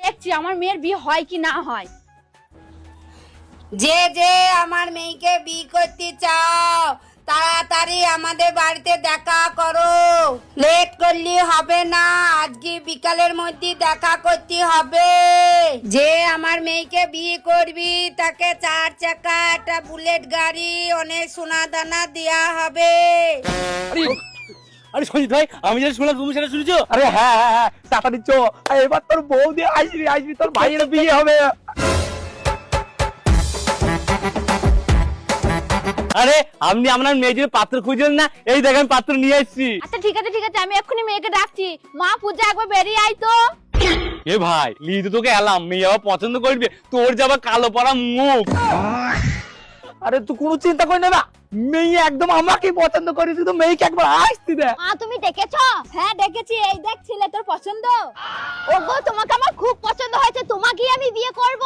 দেখছি আমার মেয়ের বিয়ে হয় কি না হয়। যে যে আমার মেয়েকে বিয়ে করতে চাও তাড়াতাড়ি আমাদের বাড়িতে দেখা করো, লেট করলে হবে না, আজকে বিকালের মধ্যে দেখা করতে হবে। যে আমার মেয়েকে বিয়ে করবি তাকে 4 চাকা একটা বুলেট গাড়ি অনেক সোনা দানা দেয়া হবে। আরে সঞ্জিত ভাই, আমি যেটা শুনলাম তুমি সেটা শুনেছো? আরে হ্যাঁ হ্যাঁ হ্যাঁ, টাকা দিচ্ছ। এবার তোর বউ দিয়ে আসবি তোর ভাইয়ের বিয়ে হবে। আরে আপনি আপনার মেয়ের পাত্র খুঁজলেন না? এই দেখেন পাত্র নিয়ে এসেছি। আচ্ছা ঠিক আছে আমি এক্ষুনি মেয়েকে ডাকছি। মা পূজা একবার বেরিয়ে আয় তো। এ ভাই লিয়ে তো তোকে এলাম, মেয়ে আবার পছন্দ করবে, তোর যাবা কালো পড়া মুখ। আরে তুই কোনো চিন্তা করি না, মেয়ে একদম আমাকে পছন্দ করি, তুই তো মেয়েকে একবার আসতে দে। মা তুমি ডেকেছো? হ্যাঁ ডেকেছি, এই দেখ ছেলে তোর পছন্দ। ওগো তোমাকে আমার খুব পছন্দ হয়েছে, তোমাকেই আমি বিয়ে করব।